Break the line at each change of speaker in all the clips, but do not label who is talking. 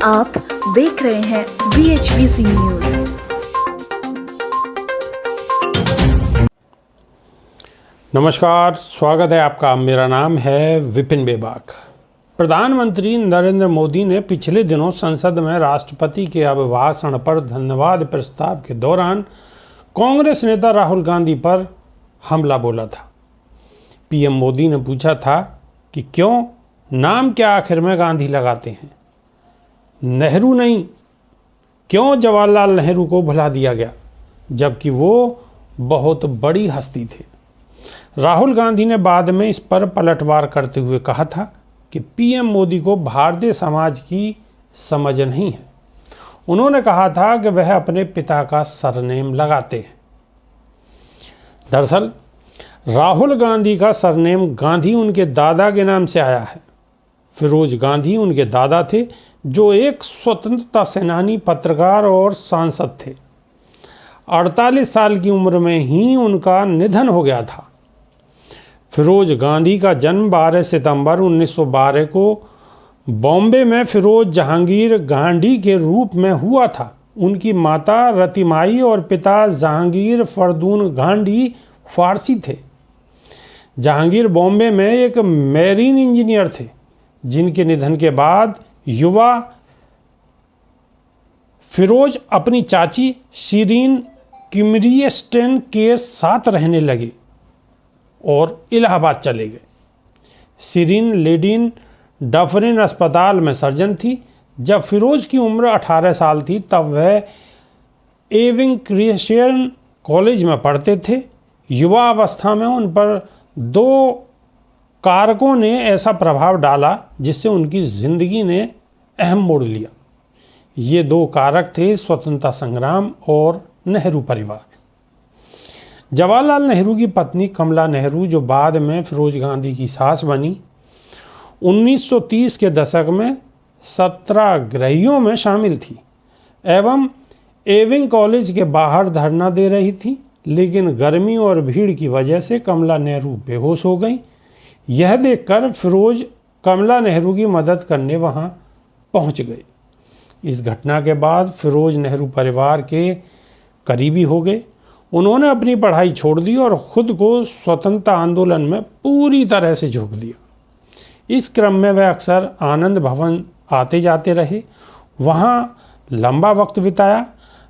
आप देख रहे हैं VHVC न्यूज।
नमस्कार, स्वागत है आपका। मेरा नाम है विपिन बेबाक। प्रधानमंत्री नरेंद्र मोदी ने पिछले दिनों संसद में राष्ट्रपति के अभिभाषण पर धन्यवाद प्रस्ताव के दौरान कांग्रेस नेता राहुल गांधी पर हमला बोला था। पीएम मोदी ने पूछा था कि क्यों नाम के आखिर में गांधी लगाते हैं, नेहरू नहीं, क्यों जवाहरलाल नेहरू को भुला दिया गया, जबकि वो बहुत बड़ी हस्ती थे। राहुल गांधी ने बाद में इस पर पलटवार करते हुए कहा था कि पीएम मोदी को भारतीय समाज की समझ नहीं है। उन्होंने कहा था कि वह अपने पिता का सरनेम लगाते हैं। दरअसल राहुल गांधी का सरनेम गांधी उनके दादा के नाम से आया है। फिरोज गांधी उनके दादा थे, जो एक स्वतंत्रता सेनानी, पत्रकार और सांसद थे। 48 साल की उम्र में ही उनका निधन हो गया था। फिरोज गांधी का जन्म 12 सितंबर 1912 को बॉम्बे में फिरोज जहांगीर गांधी के रूप में हुआ था। उनकी माता रतिमाई और पिता जहांगीर फरदून गांधी फारसी थे। जहांगीर बॉम्बे में एक मैरीन इंजीनियर थे, जिनके निधन के बाद युवा फिरोज अपनी चाची शिरीन किमरियस्टेन के साथ रहने लगे और इलाहाबाद चले गए। शिरीन लेडीन डफरिन अस्पताल में सर्जन थी। जब फिरोज की उम्र 18 साल थी तब वह एविंग क्रिश्चियन कॉलेज में पढ़ते थे। युवा अवस्था में उन पर दो कारकों ने ऐसा प्रभाव डाला जिससे उनकी जिंदगी ने अहम मोड़ लिया। ये दो कारक थे स्वतंत्रता संग्राम और नेहरू परिवार। जवाहरलाल नेहरू की पत्नी कमला नेहरू, जो बाद में फिरोज गांधी की सास बनी, 1930 के दशक में सत्याग्रहियों में शामिल थी एवं एविंग कॉलेज के बाहर धरना दे रही थी। लेकिन गर्मी और भीड़ की वजह से कमला नेहरू बेहोश हो गई। यह देखकर फिरोज कमला नेहरू की मदद करने वहां पहुंच गए। इस घटना के बाद फिरोज नेहरू परिवार के करीबी हो गए। उन्होंने अपनी पढ़ाई छोड़ दी और खुद को स्वतंत्रता आंदोलन में पूरी तरह से झोंक दिया। इस क्रम में वह अक्सर आनंद भवन आते जाते रहे, वहां लंबा वक्त बिताया।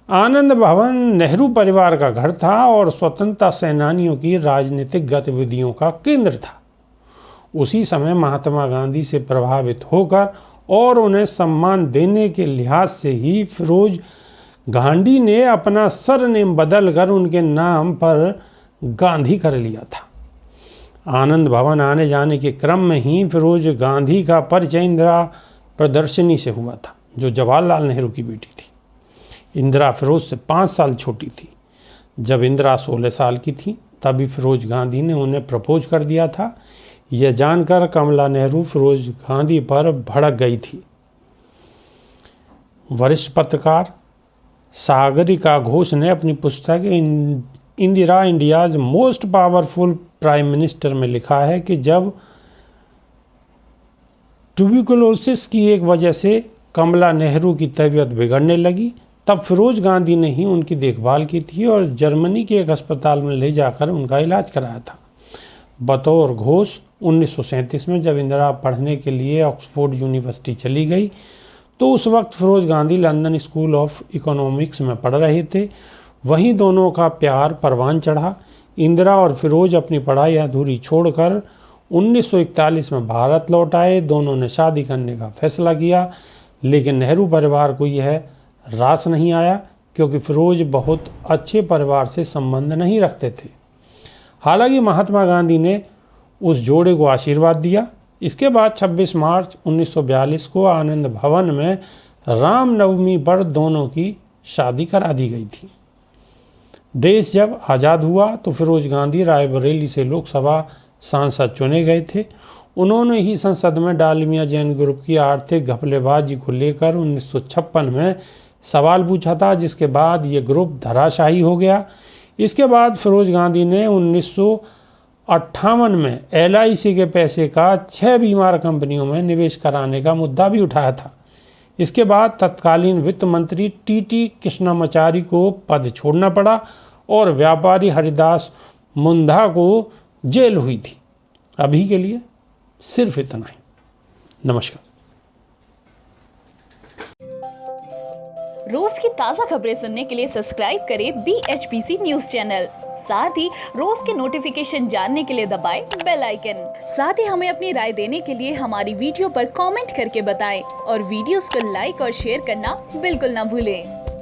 आनंद भवन नेहरू परिवार का घर था और स्वतंत्रता सेनानियों की राजनीतिक गतिविधियों का केंद्र था। उसी समय महात्मा गांधी से प्रभावित होकर और उन्हें सम्मान देने के लिहाज से ही फिरोज गांधी ने अपना सरनेम बदलकर उनके नाम पर गांधी कर लिया था। आनंद भवन आने जाने के क्रम में ही फिरोज गांधी का परिचय इंदिरा प्रदर्शनी से हुआ था, जो जवाहरलाल नेहरू की बेटी थी। इंदिरा फिरोज से 5 साल छोटी थी। जब इंदिरा 16 साल की थी तभी फिरोज गांधी ने उन्हें प्रपोज कर दिया था। यह जानकर कमला नेहरू फिरोज गांधी पर भड़क गई थी। वरिष्ठ पत्रकार सागरिका घोष ने अपनी पुस्तक Indira India's most powerful prime minister में लिखा है कि जब ट्यूबरकुलोसिस की एक वजह से कमला नेहरू की तबीयत बिगड़ने लगी, तब फिरोज गांधी ने ही उनकी देखभाल की थी और जर्मनी के एक अस्पताल में ले जाकर उनका इलाज कराया था। बतौर घोष 1937 में जब इंदिरा पढ़ने के लिए ऑक्सफोर्ड यूनिवर्सिटी चली गई तो उस वक्त Feroze Gandhi London school of economics में पढ़ रहे थे। वहीं दोनों का प्यार परवान चढ़ा। इंदिरा और फिरोज अपनी पढ़ाई अधूरी छोड़कर 1941 में भारत लौट आए। दोनों ने शादी करने का फैसला किया, लेकिन नेहरू परिवार को यह रास नहीं आया क्योंकि फिरोज बहुत अच्छे परिवार से संबंध नहीं रखते थे। हालांकि महात्मा गांधी ने उस जोड़े को आशीर्वाद दिया। इसके बाद 26 मार्च 1942 को आनंद भवन में रामनवमी पर दोनों की शादी करा दी गई थी। देश जब आज़ाद हुआ तो फिरोज गांधी रायबरेली से लोकसभा सांसद चुने गए थे। उन्होंने ही संसद में डालमिया जैन ग्रुप की आर्थिक घपलेबाजी को लेकर 1956 में सवाल पूछा था, जिसके बाद ये ग्रुप धराशायी हो गया। इसके बाद फिरोज गांधी ने 1958 में LIC के पैसे का 6 बीमार कंपनियों में निवेश कराने का मुद्दा भी उठाया था। इसके बाद तत्कालीन वित्त मंत्री टी कृष्णामाचारी को पद छोड़ना पड़ा और व्यापारी हरिदास मुंडा को जेल हुई थी। अभी के लिए सिर्फ इतना ही। नमस्कार।
रोज की ताज़ा खबरें सुनने के लिए सब्सक्राइब करें BHPC न्यूज चैनल। साथ ही रोज के नोटिफिकेशन जानने के लिए दबाएं बेल आइकन। साथ ही हमें अपनी राय देने के लिए हमारी वीडियो पर कमेंट करके बताएं और वीडियोस को लाइक और शेयर करना बिल्कुल ना भूलें।